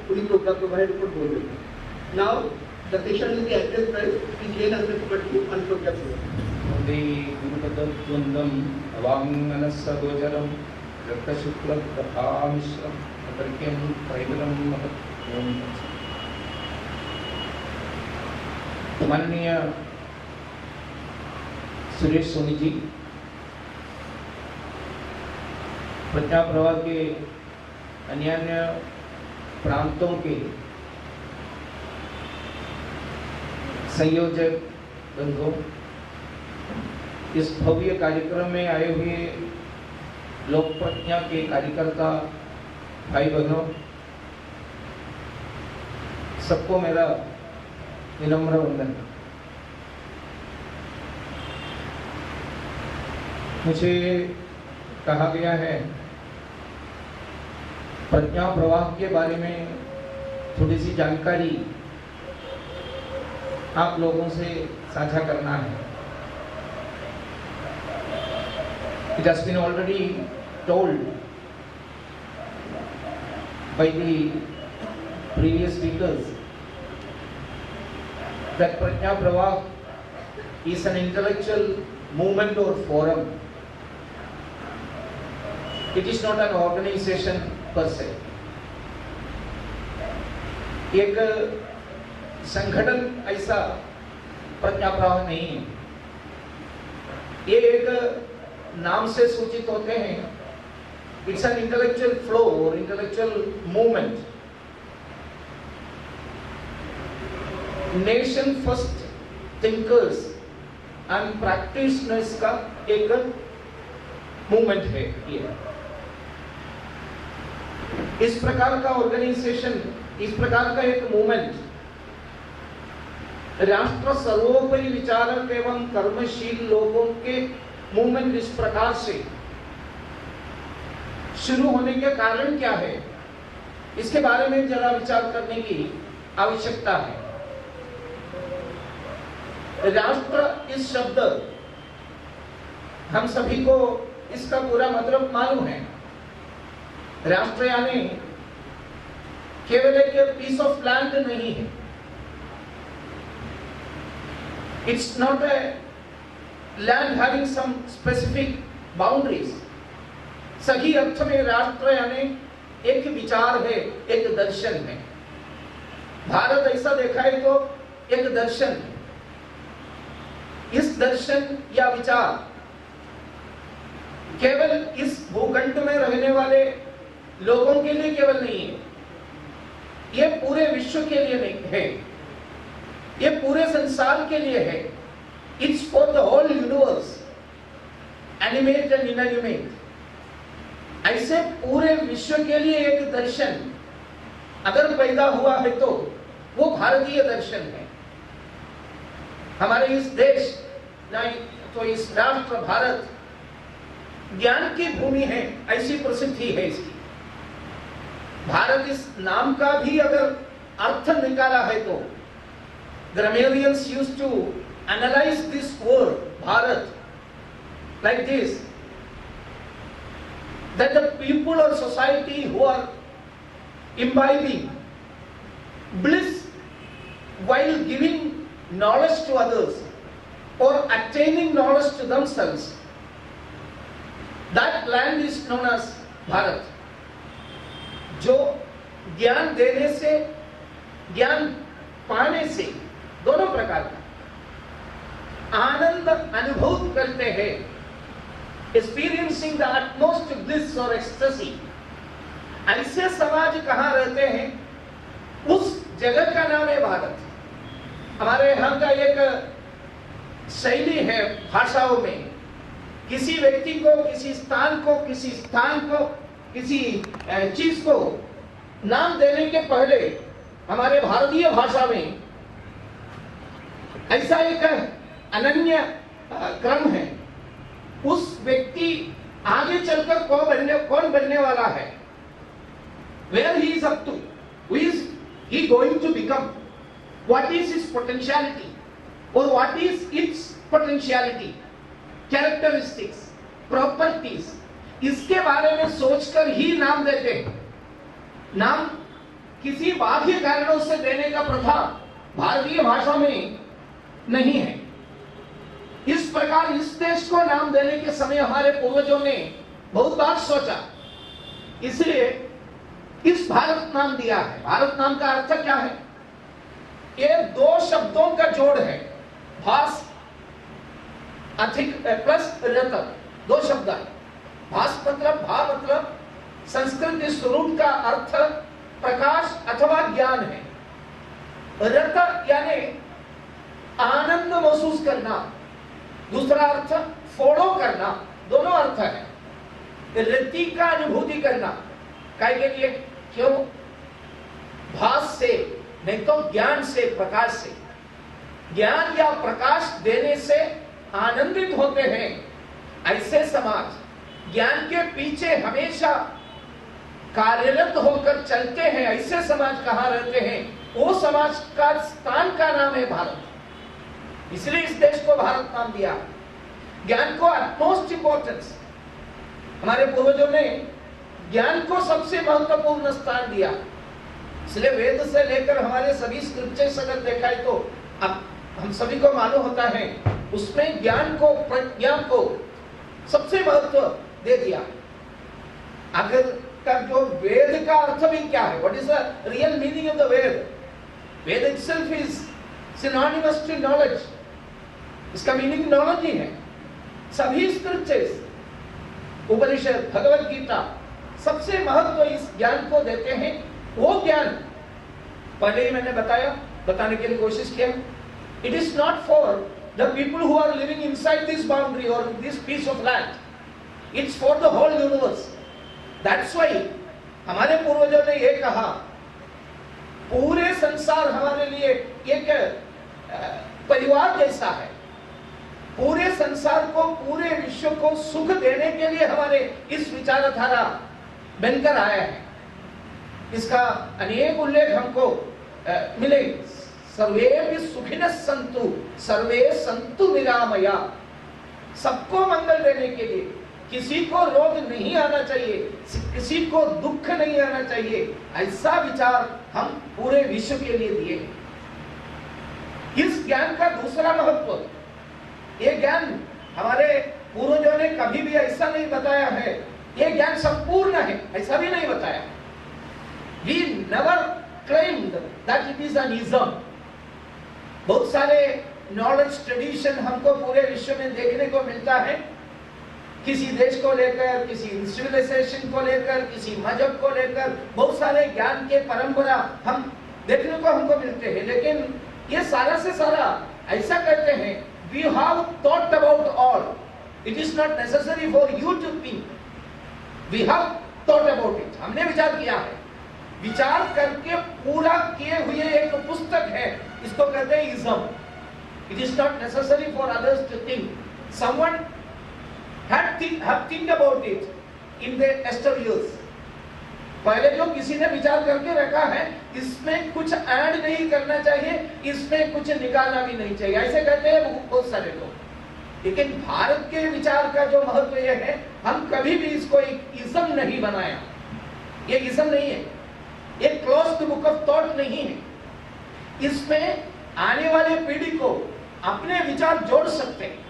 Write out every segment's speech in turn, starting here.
Fully program provided for board. Now the session will be addressed by Jane Asrapati on program. the Gurupatad Tundam Avanganasagojam Rakashukla Prahamisram Atarkyam Praivaram माननीय सुरेश सोनी जी, प्रज्ञा प्रवाह के अन्य प्रांतों के संयोजक बंधुओं, इस भव्य कार्यक्रम में आए हुए लोक प्रज्ञा के कार्यकर्ता भाई बहनों, सबको मेरा विनम्र वंदन। मुझे कहा गया है प्रज्ञा प्रवाह के बारे में थोड़ी सी जानकारी आप लोगों से साझा करना है। It has been already told by the previous speakers that Prajna Pravah is an intellectual movement or forum. It is not an organization per se. एक संगठन ऐसा प्रज्ञा प्रवाह नहीं है। ये एक नाम से सूचित होते हैं। It's an intellectual flow or intellectual movement. Nation first thinkers and practitioners का एक मूवमेंट है ये। इस प्रकार का ऑर्गेनाइजेशन, इस प्रकार का एक मूवमेंट राष्ट्र सर्वोपरि विचारक एवं कर्मशील लोगों के मूवमेंट इस प्रकार से शुरू होने के कारण क्या है, इसके बारे में जरा विचार करने की आवश्यकता है। राष्ट्र इस शब्द हम सभी को इसका पूरा मतलब मालूम है। राष्ट्र यानी केवल एक पीस ऑफ लैंड नहीं है। It's not a land having some specific boundaries. सही अर्थ में राष्ट्र यानी एक विचार है, एक दर्शन है। भारत ऐसा देखा है तो एक दर्शन है। इस दर्शन या विचार केवल इस भूखंड में रहने वाले लोगों के लिए केवल नहीं है, ये पूरे विश्व के लिए नहीं है, ये पूरे संसार के लिए है। It's for the whole universe, animate and inanimate. ऐसे पूरे विश्व के लिए एक दर्शन अगर पैदा हुआ है तो वो भारतीय दर्शन है। हमारे इस देश नहीं तो इस राष्ट्र भारत ज्ञान की भूमि है, ऐसी प्रसिद्धि है इसकी। भारत इस नाम का भी अगर अर्थ निकाला है तो grammarians used to analyze this word Bharat like this, that the people or society who are imbibing bliss while giving knowledge to others or attaining knowledge to themselves, that land is known as Bharat. जो ज्ञान देने से, ज्ञान पाने से दोनों प्रकार का आनंद अनुभव करते हैं, एक्सपीरियंसिंग द utmost bliss और ecstasy, ऐसे समाज कहाँ रहते हैं, उस जगह का नाम है भारत। हमारे यहाँ का एक शैली है भाषाओं में, किसी व्यक्ति को, किसी स्थान को, किसी चीज को नाम देने के पहले हमारे भारतीय भाषा में ऐसा एक अनन्य क्रम है। उस व्यक्ति आगे चलकर कौन बनने वाला है, where he is up to, who is he going to become, what is his potentiality or what is its potentiality, characteristics, properties, इसके बारे में सोचकर ही नाम देते हैं। नाम किसी बाह्य कारणों से देने का प्रथा भारतीय भाषा में नहीं है। इस प्रकार इस देश को नाम देने के समय हमारे पूर्वजों ने बहुत बार सोचा, इसलिए इस भारत नाम दिया है। भारत नाम का अर्थ क्या है? ये दो शब्दों का जोड़ है, भास अधिक प्लस रत, दो शब्द है। भास मतलब, भा मतलब संस्कृत इस रूप का अर्थ प्रकाश अथवा ज्ञान है। रत यानी आनंद महसूस करना, दूसरा अर्थ फॉलो करना, दोनों अर्थ है। रति का अनुभूति करना, काय के लिए? क्यों? भास से नहीं तो ज्ञान से, प्रकाश से। ज्ञान या प्रकाश देने से आनंदित होते हैं, ऐसे समाज ज्ञान के पीछे हमेशा कार्यरत होकर चलते हैं, ऐसे समाज कहाँ रहते हैं? वो समाज का स्थान का नाम है भारत। इसलिए इस देश को भारत नाम दिया। ज्ञान को utmost इंपॉर्टेंस, हमारे पूर्वजों ने ज्ञान को सबसे महत्वपूर्ण स्थान दिया। इसलिए वेद से लेकर हमारे सभी स्क्रिप्चर्स अगर देखा है तो अब हम सभी को मालूम होता है, उसमें ज्ञान को, प्रज्ञा को सबसे महत्व दे दिया। अगर का जो वेद का अर्थ भी क्या है, what is the real meaning of the Veda? Veda itself is synonymous to knowledge. इसका मीनिंग नॉलेज ही है। सभी स्क्रिप्चर्स, उपनिषद, भगवत गीता सबसे महत्व इस ज्ञान को देते हैं। वो ज्ञान पहले ही मैंने बताने के लिए कोशिश किया, it is not for the people who are living inside this boundary और this piece of land, it's for the whole universe. That's why हमारे पूर्वजों ने ये कहा, पूरे संसार हमारे लिए एक परिवार जैसा है। पूरे संसार को, पूरे विश्व को सुख देने के लिए हमारे इस विचारधारा बनकर आया है। इसका अनेक उल्लेख हमको मिले। सर्वे भी सुखिनः सन्तु, सर्वे सन्तु निरामया। सबको मंगल देने के लिए, किसी को रोग नहीं आना चाहिए, किसी को दुख नहीं आना चाहिए, ऐसा विचार हम पूरे विश्व के लिए दिए हैं। इस ज्ञान का दूसरा महत्व, ये ज्ञान हमारे पूर्वजों ने कभी भी ऐसा नहीं बताया है ये ज्ञान संपूर्ण है, ऐसा भी नहीं बताया। We never claimed that it is an ism। बहुत सारे नॉलेज ट्रेडिशन हमको पूरे विश्व में देखने को मिलता है, किसी देश को लेकर, किसी सिविलाइजेशन को लेकर, किसी मजहब को लेकर बहुत सारे ज्ञान के परंपरा हम देखने को हमको मिलते हैं। लेकिन ये सारा से सारा ऐसा करते हैं, we have thought about all, it is not necessary for you to think, we have thought about it। हमने विचार किया है, विचार करके पूरा किए हुए एक पुस्तक है, इसको कहते हैं ism. It is not necessary for others to think, someone have think about it in the years। पहले जो किसी ने विचार करके रखा है, इसमें कुछ ऐड नहीं करना चाहिए, इसमें कुछ निकालना भी नहीं चाहिए, ऐसे कहते हैं बहुत सारे लोग। लेकिन भारत के विचार का जो महत्व यह है, हम कभी भी इसको एक इज़म नहीं बनाया। ये इज़म नहीं है, एक क्लोज्ड बुक ऑफ थॉट नहीं है। इसमें आने वाले पीढ़ी को अपने विचार जोड़ सकते हैं।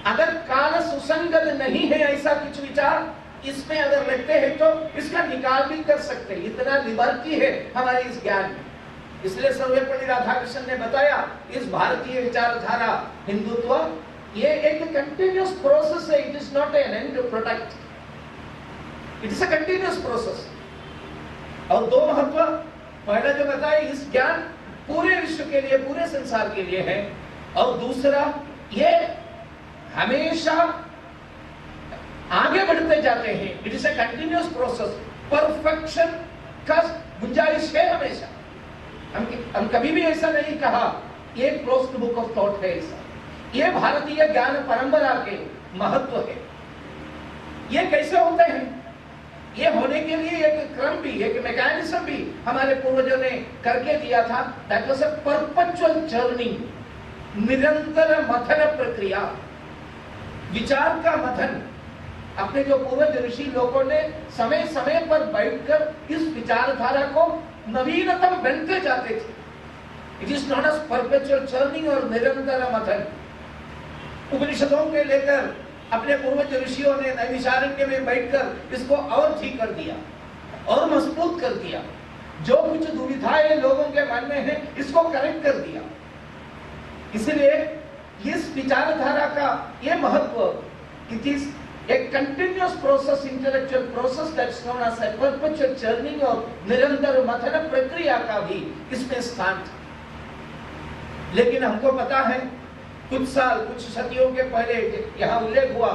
अगर काल सुसंगत नहीं है ऐसा कुछ विचार इसमें अगर लगते हैं तो इसका निकाल भी कर सकते हैं। इतना लिबर्टी है हमारे इस ज्ञान में। इसलिए सर्वपल्ली राधाकृष्णन ने बताया, इस भारतीय विचारधारा हिंदुत्व ये एक कंटिन्यूअस प्रोसेस है। It is not an and product, it is a continuous process. और दो महत्व, पहला जो बताया, इस ज्ञान पूरे विश्व के लिए, पूरे संसार के लिए है। और दूसरा, ये हमेशा आगे बढ़ते जाते हैं। It is a continuous process. Perfection का गुंजाइश है हमेशा। हम कभी भी ऐसा नहीं कहा ये क्लोज्ड बुक ऑफ थॉट है। ऐसा ये भारतीय ज्ञान परंपरा के महत्व है। ये कैसे होते हैं? ये होने के लिए एक क्रम भी, एक मैकेनिज्म भी हमारे पूर्वजों ने करके दिया था। That was a perpetual journey, निरंतर मथन प्रक्रिया, विचार का मथन। अपने जो पूर्वज ऋषि लोगों ने समय समय पर बैठकर इस विचारधारा को नवीनतम बनते जाते थे। It is not as perpetual journey और निरंतर मथन। उपनिषदों के लेकर अपने पूर्वज ऋषियों ने नैमिषारण्य में बैठकर इसको और ठीक कर दिया और मजबूत कर दिया। जो कुछ दुविधाएं लोगों के मन में है इसको करेक्ट कर दिया। इसलिए इस विचारधारा का ये महत्व, it is a continuous process, intellectual process that's known as a perpetual journey और निरंतर मथन प्रक्रिया का भी इसमें स्थान था। लेकिन हमको पता है कुछ साल, कुछ सदियों के पहले यहाँ उल्लेख हुआ,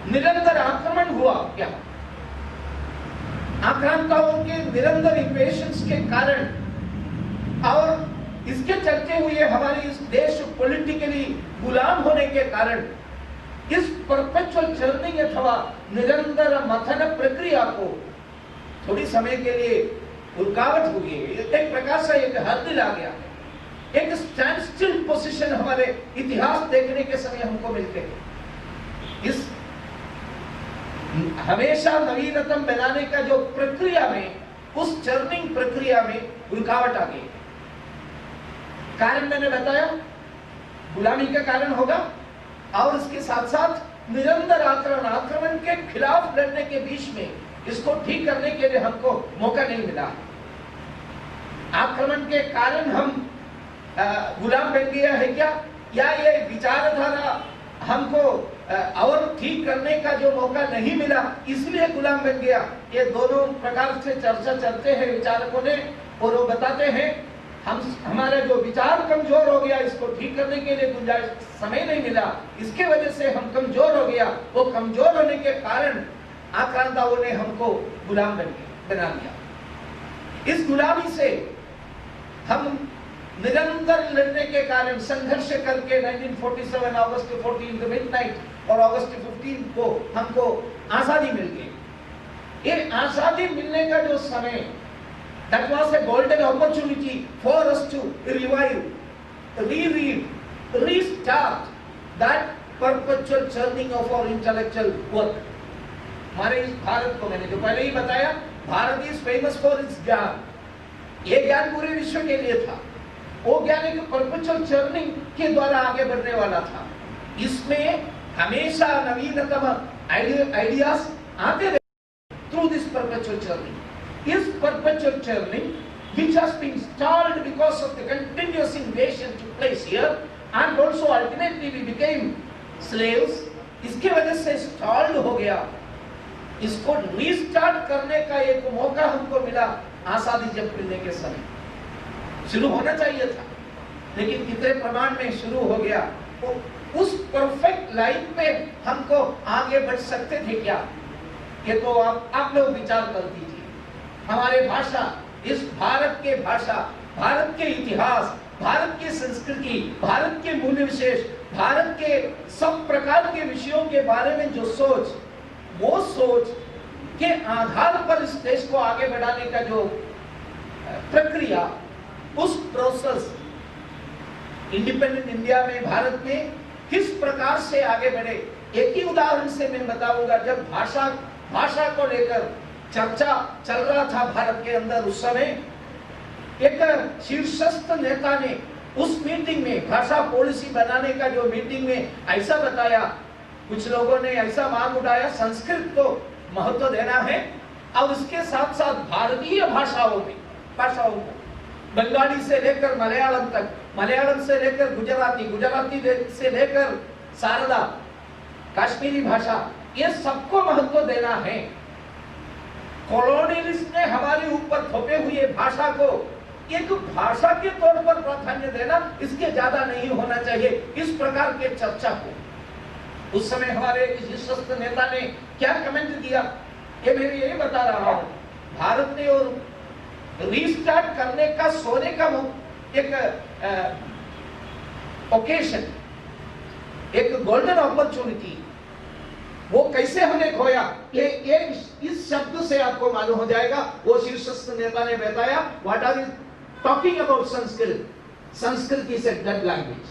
निरंतर आक्रमण हुआ। यहाँ आक्रांताओं के निरंतर इन्वेशंस के कारण और इसके चलते हुए हमारे इस देश पॉलिटिकली गुलाम होने के कारण इस परपेचुअल जर्नी अथवा निरंतर मथन प्रक्रिया को थोड़ी समय के लिए रुकावट हुई है। एक प्रकार से एक हद आ गया, एक स्टैंड स्टिल पोजीशन हमारे इतिहास देखने के समय हमको मिलते हैं। इस हमेशा नवीनतम बनाने का जो प्रक्रिया में, उस चर्निंग प्रक्रिया में रुकावट आ गई। कारण मैंने बताया, गुलामी का कारण होगा और इसके साथ साथ निरंतर आक्रमण के खिलाफ लड़ने के बीच में इसको ठीक करने के लिए हमको मौका नहीं मिला। आक्रमण के कारण हम गुलाम बन गया है क्या, या ये विचारधारा हमको और ठीक करने का जो मौका नहीं मिला इसलिए गुलाम बन गया? ये दोनों प्रकार से चर्चा चलते हैं विचारकों ने, और वो बताते हैं हमारा जो विचार कमजोर हो गया, इसको ठीक करने के लिए गुंजाइश, समय नहीं मिला, इसके वजह से हम कमजोर हो गया। वो कमजोर होने के कारण आक्रांताओं ने हमको गुलाम बना दिया। इस गुलामी से हम निरंतर लड़ने के कारण संघर्ष करके 1947 अगस्त 14 मिडनाइट और अगस्त 15 को हमको आजादी मिल गई। ये आजादी मिलने का जो समय, that was a golden opportunity for us to revive, reread, restart that perpetual churning of our intellectual work. हमारे इस भारत को, मैंने जो पहले ही बताया, Bharat is famous for its ज्ञान। ये ज्ञान पूरे विश्व के लिए था। वो ज्ञान एक परपेचुअल चर्निंग के द्वारा आगे बढ़ने वाला था। इसमें हमेशा नवीनतम आइडियाज आते रहे through this perpetual churning. Is perpetual churning, which has been stalled because of the continuous invasion took place here, and also ultimately we became slaves. इसके वजह से stalled हो गया। इसको रीस्टार्ट करने का एक मौका हमको मिला आजादी जब मिलने के समय। शुरू होना चाहिए था, लेकिन कितने प्रमाण में शुरू हो गया? तो उस परफेक्ट लाइन पे हमको आगे बढ़ सकते थे क्या? ये तो आप लोग विचार कर दीजिए। हमारे भाषा, इस भारत के भाषा, भारत के इतिहास, भारत की संस्कृति, भारत के मूल्य विशेष, भारत के सब प्रकार के विषयों के बारे में जो सोच, वो सोच के आधार पर इस देश को आगे बढ़ाने का जो प्रक्रिया, उस प्रोसेस, इंडिपेंडेंट इंडिया में भारत में किस प्रकार से आगे बढ़े, एक ही उदाहरण से मैं बताऊंगा। जब भाषा को लेकर चर्चा चल रहा था भारत के अंदर, उस समय एक शीर्षस्थ नेता ने उस मीटिंग में, भाषा पॉलिसी बनाने का जो मीटिंग में ऐसा बताया, कुछ लोगों ने ऐसा मांग उठाया, संस्कृत को महत्व देना है और उसके साथ साथ भारतीय भाषाओं को, बंगाली से लेकर मलयालम तक, मलयालम से लेकर गुजराती, गुजराती से लेकर सारदा, कश्मीरी भाषा, ये सबको महत्व देना है। कॉलोनियलिस्ट ने हमारे ऊपर थोपे हुए भाषा को एक भाषा के तौर पर प्राधान्य देना, इसके ज्यादा नहीं होना चाहिए, इस प्रकार के चर्चा को उस समय हमारे शीर्षस्थ नेता ने क्या कमेंट दिया, ये मैं यही बता रहा हूं। भारत ने और रीस्टार्ट करने का, सोने का एक ओकेजन, एक गोल्डन अपॉर्चुनिटी वो कैसे हमने खोया, ये एक इस शब्द से आपको मालूम हो जाएगा। वो शीर्षस्थ नेता ने बताया, what are you talking about Sanskrit? Sanskrit is a dead language,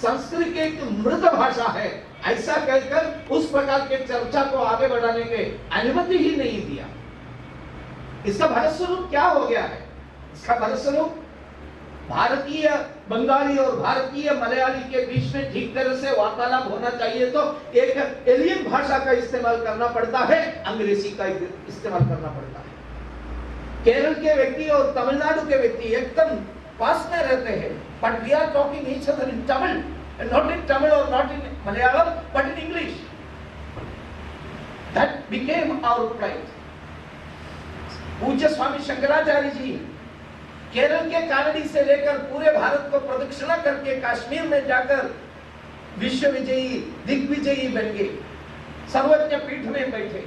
Sanskrit एक मृत भाषा है। ऐसा कहकर उस प्रकार के चर्चा को आगे बढ़ाने के अनुमति ही नहीं दिया। इसका भारत स्वरूप क्या हो गया है? इसका भारत स्वरूप भारतीय बंगाली और भारतीय मलयाली के बीच में ठीक तरह से वार्तालाप होना चाहिए तो एक एलियन भाषा का इस्तेमाल करना पड़ता है, अंग्रेजी का इस्तेमाल करना पड़ता है। केरल के व्यक्ति और तमिलनाडु के व्यक्ति एकदम पास में रहते हैं, but we are talking each other in Tamil, not in Tamil और not in Malayalam, but in English. That became our pride. पूज्य स्वामी शंकराचार्य जी केरल के कानडी से लेकर पूरे भारत को प्रदक्षिणा करके कश्मीर में जाकर विश्व विजयी दिग्विजयी बन गए, सर्वज्ञ पीठ में बैठे।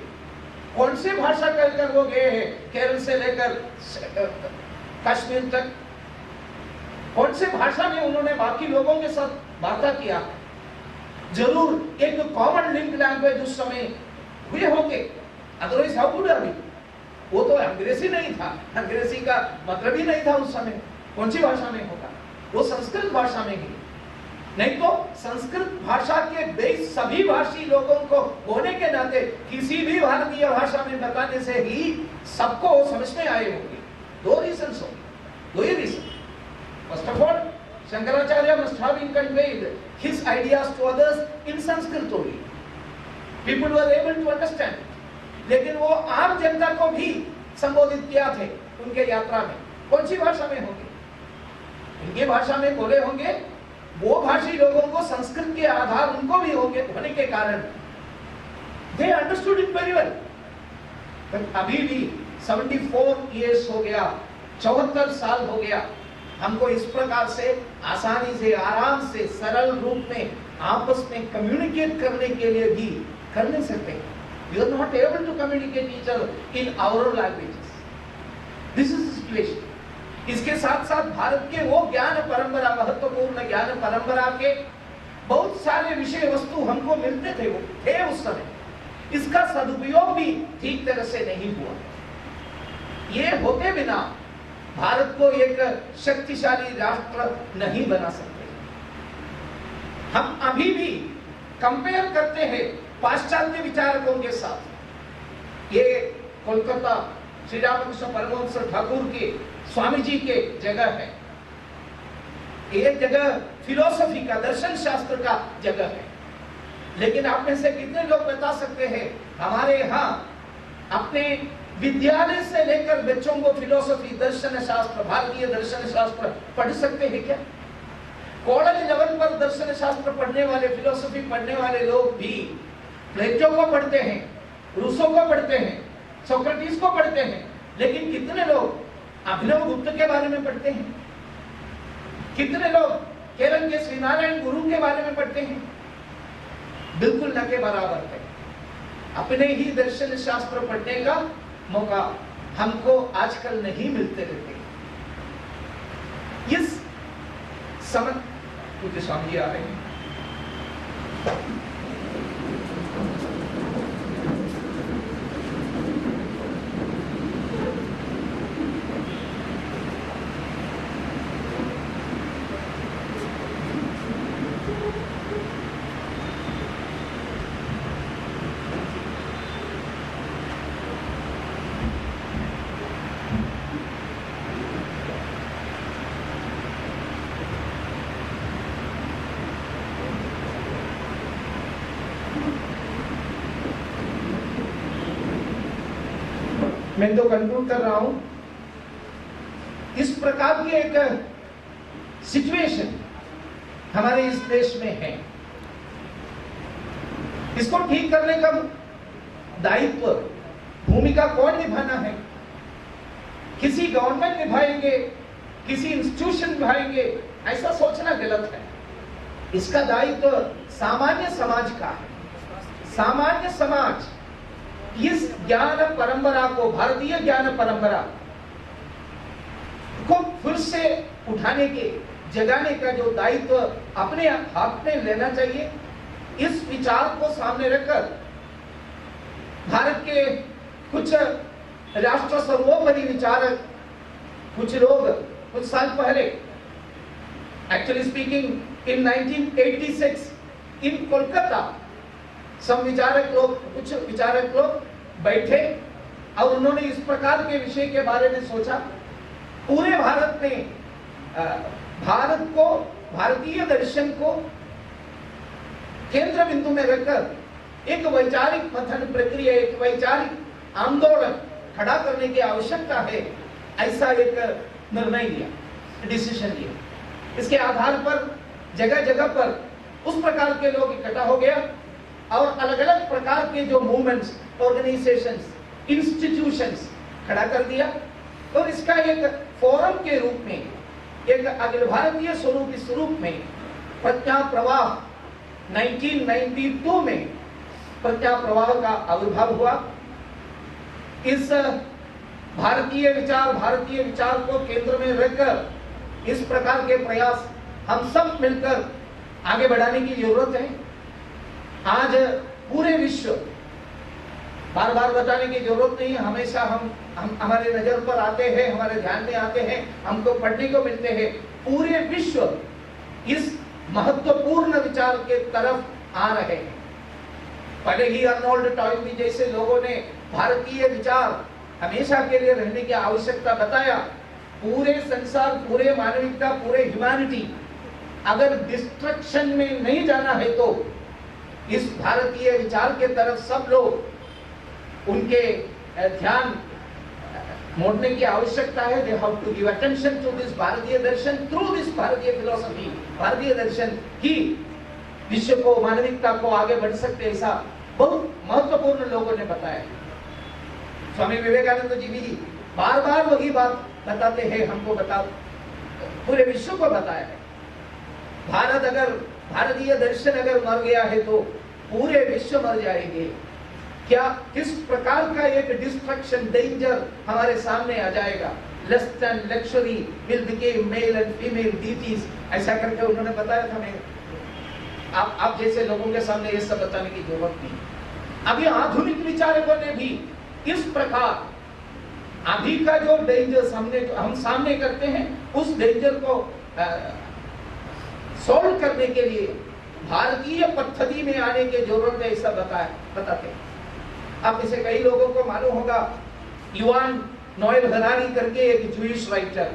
कौन से भाषा कहकर वो गए हैं केरल से लेकर कश्मीर तक? कौन से भाषा में उन्होंने बाकी लोगों के साथ वार्ता किया? जरूर एक कॉमन लिंक लैंग्वेज उस समय हुए होंगे, अदरवाइज हाउ कुड बी? वो तो अंग्रेजी नहीं था, अंग्रेजी का मतलब ही नहीं था उस समय। कौन सी भाषा में होगा? वो संस्कृत भाषा में ही। नहीं तो संस्कृत भाषा के बेस सभी भाषी लोगों को होने के नाते किसी भी भारतीय भाषा में बताने से ही सबको समझ में आए होंगे। दो रीजन होंगे, दो ही reason. First of all, Shankaracharya must have conveyed his ideas to others in Sanskrit only. People were able to understand. लेकिन वो आम जनता को भी संबोधित किया थे उनके यात्रा में। कौन सी भाषा में होंगे? उनकी भाषा में बोले होंगे। वो भाषी लोगों को संस्कृत के आधार उनको भी होंगे होने के कारण they understood it very well. अभी भी 74 years हो गया, 74 साल हो गया, हमको इस प्रकार से आसानी से, आराम से, सरल रूप में आपस में कम्युनिकेट करने के लिए भी कर नहीं सकते। We are not able to communicate each other in our own languages. This is the situation. इसके साथ साथ भारत के वो ज्ञान परंपरा, महत्वपूर्ण ज्ञान परंपरा के बहुत सारे विषय वस्तु हमको मिलते थे, वो थे उस समय। इसका सदुपयोग भी ठीक तरह से नहीं हुआ। ये होते बिना भारत को एक शक्तिशाली राष्ट्र नहीं बना सकते। हम अभी भी कंपेयर करते हैं पाश्चात्य विचारकों के साथ। ये कोलकाता श्री रामकृष्ण परमहंस ठाकुर के स्वामी जी के जगह है, एक जगह फिलोसफी का, दर्शन शास्त्र का जगह है। लेकिन आप में से कितने लोग बता सकते हैं हमारे यहाँ अपने विद्यालय से लेकर बच्चों को फिलोसफी, दर्शन शास्त्र, भारतीय दर्शन शास्त्र पढ़ सकते हैं क्या? कॉलेज लेवल पर दर्शन शास्त्र पढ़ने वाले, फिलोसफी पढ़ने वाले लोग भी प्लेटो को पढ़ते हैं, रूसो को पढ़ते हैं, सोक्रेटिस को पढ़ते हैं, लेकिन कितने लोग अभिनव गुप्त के बारे में पढ़ते हैं? कितने लोग केरल के श्रीनारायण गुरु के बारे में पढ़ते हैं? बिल्कुल न के बराबर है। अपने ही दर्शन शास्त्र पढ़ने का मौका हमको आजकल नहीं मिलते रहते। इस समय पूज्य स्वामी जी आ रहे हैं। मैं तो कंक्लूड कर रहा हूं, इस प्रकार की एक सिचुएशन हमारे इस देश में है। इसको ठीक करने का दायित्व, भूमिका कौन निभाना है? किसी गवर्नमेंट निभाएंगे, किसी इंस्टीट्यूशन निभाएंगे, ऐसा सोचना गलत है। इसका दायित्व सामान्य समाज का है। सामान्य समाज इस ज्ञान परंपरा को, भारतीय ज्ञान परंपरा को फिर से उठाने के, जगाने का जो दायित्व अपने हाथ में लेना चाहिए, इस विचार को सामने रखकर भारत के कुछ राष्ट्र सर्वोपरि विचारक, कुछ लोग कुछ साल पहले, एक्चुअली स्पीकिंग इन 1986 इन कोलकाता, कुछ विचारक लोग बैठे और उन्होंने इस प्रकार के विषय के बारे में सोचा। पूरे भारत में भारत को, भारतीय दर्शन को केंद्र बिंदु में रखकर एक वैचारिक मंथन प्रक्रिया, एक वैचारिक आंदोलन खड़ा करने की आवश्यकता है, ऐसा एक निर्णय लिया, डिसीजन लिया। इसके आधार पर जगह जगह पर उस प्रकार के लोग इकट्ठा हो गया और अलग अलग प्रकार के जो मूवमेंट्स, ऑर्गेनाइजेशंस, इंस्टीट्यूशंस खड़ा कर दिया और इसका एक फोरम के रूप में, एक अखिल भारतीय स्वरूप, इस रूप में प्रज्ञा प्रवाह 1992 में प्रज्ञा प्रवाह का आविर्भाव हुआ। इस भारतीय विचार को केंद्र में रखकर इस प्रकार के प्रयास हम सब मिलकर आगे बढ़ाने की जरूरत है। आज पूरे विश्व, बार बार बताने की जरूरत नहीं है, हमेशा हम हमारे नजर पर आते हैं, हमारे ध्यान में आते हैं, हमको पढ़ने को मिलते हैं। पूरे विश्व इस महत्वपूर्ण विचार के तरफ आ रहे हैं। पहले ही अर्नोल्ड टॉयनबी जैसे लोगों ने भारतीय विचार हमेशा के लिए रहने की आवश्यकता बताया। पूरे संसार, पूरे मानविकता, पूरे ह्यूमैनिटी अगर डिस्ट्रक्शन में नहीं जाना है तो इस भारतीय विचार के तरफ सब लोग उनके ध्यान मोड़ने की आवश्यकता है। They have to give attention to this भारतीय दर्शन, थ्रू दिस भारतीय फिलॉसफी। भारतीय दर्शन ही विश्व को, मानविकता को आगे बढ़ सकते, ऐसा बहुत महत्वपूर्ण लोगों ने बताया। स्वामी विवेकानंद जी भी बार बार वही बात बताते हैं, हमको पूरे विश्व को बताया है। भारतीय दर्शन अगर मर गया है तो पूरे विश्व मर जाएंगे। क्या किस प्रकार का एक डिस्ट्रक्शन, डेंजर हमारे सामने आ जाएगा। Lust and luxury will became male and female deities, ऐसा करके उन्होंने बताया था। मैं आप जैसे लोगों के सामने ये सब बताने की जरूरत नहीं। अभी आधुनिक विचारकों ने भी इस प्रकार अभी का जो डेंजर हम सामने करते हैं, उस डेंजर को सॉल्व करने के लिए भारतीय पद्धति में आने की जरूरत है, ऐसा बताते हैं। अब इसे कई लोगों को मालूम होगा, युवान नोएल हरारी करके एक जूइश राइटर,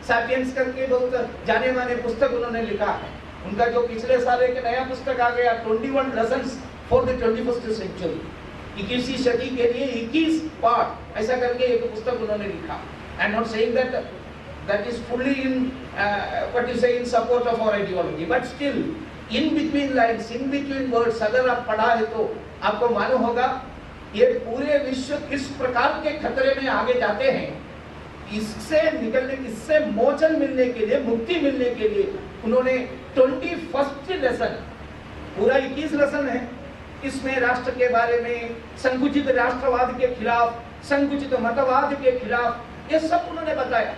सैपियंस करके बहुत जाने माने पुस्तक उन्होंने लिखा है। उनका जो पिछले साल एक नया पुस्तक आ गया, 21 lessons for the 21st century, 21वीं सदी के लिए 21 पाठ, ऐसा करके एक पुस्तक उन्होंने लिखा। I am not saying that is fully in what you say in support of our ideology, but still in between lines, in between words अगर आप पढ़ा है तो आपको मालूम होगा ये पूरे विश्व किस प्रकार के खतरे में आगे जाते हैं। इससे निकलने, इससे मोचन मिलने के लिए, मुक्ति मिलने के लिए उन्होंने 21st लेसन, पूरा 21 लेसन है, इसमें राष्ट्र के बारे में, संकुचित राष्ट्रवाद के खिलाफ, संकुचित मतवाद के खिलाफ, ये सब उन्होंने बताया।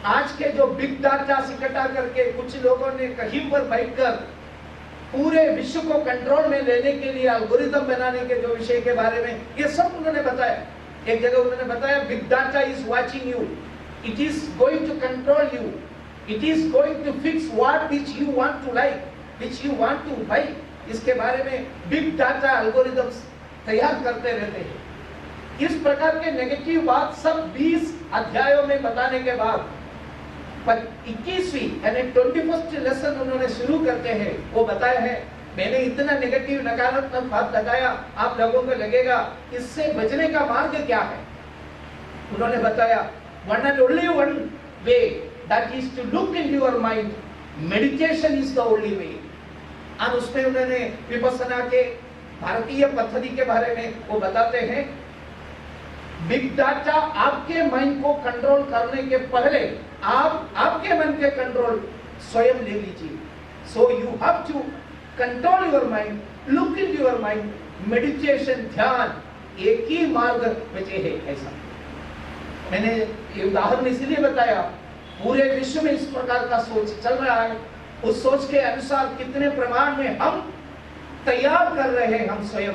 आज के जो बिग डाटा इकट्ठा करके कुछ लोगों ने कहीं पर बैठकर पूरे विश्व को कंट्रोल में लेने के लिए एल्गोरिथम बनाने के जो विषय के बारे में, ये सब उन्होंने बताया। एक जगह उन्होंने बताया, big data is watching you, it is going to control you, it is going to fix what which you want to like, which you want to buy. इसके बारे में बिग डाटा एल्गोरिथम्स तैयार करते रहते हैं। इस प्रकार के नेगेटिव बात सब 20 अध्यायों में बताने के बाद 21वीं यानी 21st लेसन उन्होंने शुरू करते हैं। वो बताया है, मैंने इतना नेगेटिव, नकारात्मक बात बताया, आप लोगों को लगेगा इससे बचने का मार्ग क्या है। उन्होंने बताया, one and only one way, that is to look into your mind, meditation is the only way। और उसमें उन्होंने विपස්සना के भारतीय पद्धति के बारे में वो बताते हैं, बिग डाटा आपके माइंड को कंट्रोल करने के पहले आप आपके मन के कंट्रोल स्वयं ले लीजिए। So you have to control your mind, look in your mind, meditation, ध्यान, एक ही मार्ग बचे है। ऐसा मैंने ये उदाहरण इसलिए बताया, पूरे विश्व में इस प्रकार का सोच चल रहा है। उस सोच के अनुसार कितने प्रमाण में हम तैयार कर रहे हैं, हम स्वयं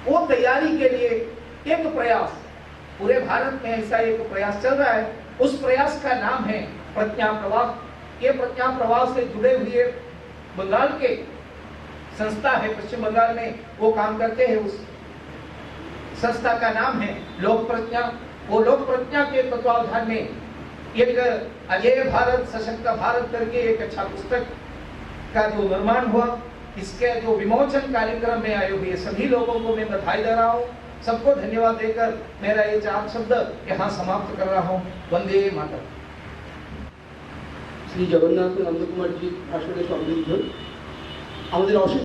वो तैयारी के लिए एक प्रयास पूरे भारत में ऐसा एक प्रयास चल रहा है। उस प्रयास का नाम है प्रज्ञा प्रवास। ये प्रज्ञा प्रवास से जुड़े हुए बंगाल के संस्था है, पश्चिम बंगाल में वो काम करते हैं। उस संस्था का नाम है लोक प्रज्ञा। वो लोक प्रज्ञा के तत्वावधान में एक अजेय भारत सशक्त भारत करके एक अच्छा पुस्तक का जो निर्माण हुआ, इसके जो विमोचन कार्यक्रम में आए हुए सभी लोगों को मैं बधाई दे रहा हूँ। सबको धन्यवाद देकर मेरा ये 4 शब्द यहाँ समाप्त कर रहा हूँ। वंदे मातरम। শ্রী জগন্নাথ নন্দকুমারজির ভাষণে সংযুক্ত আমাদের অসীম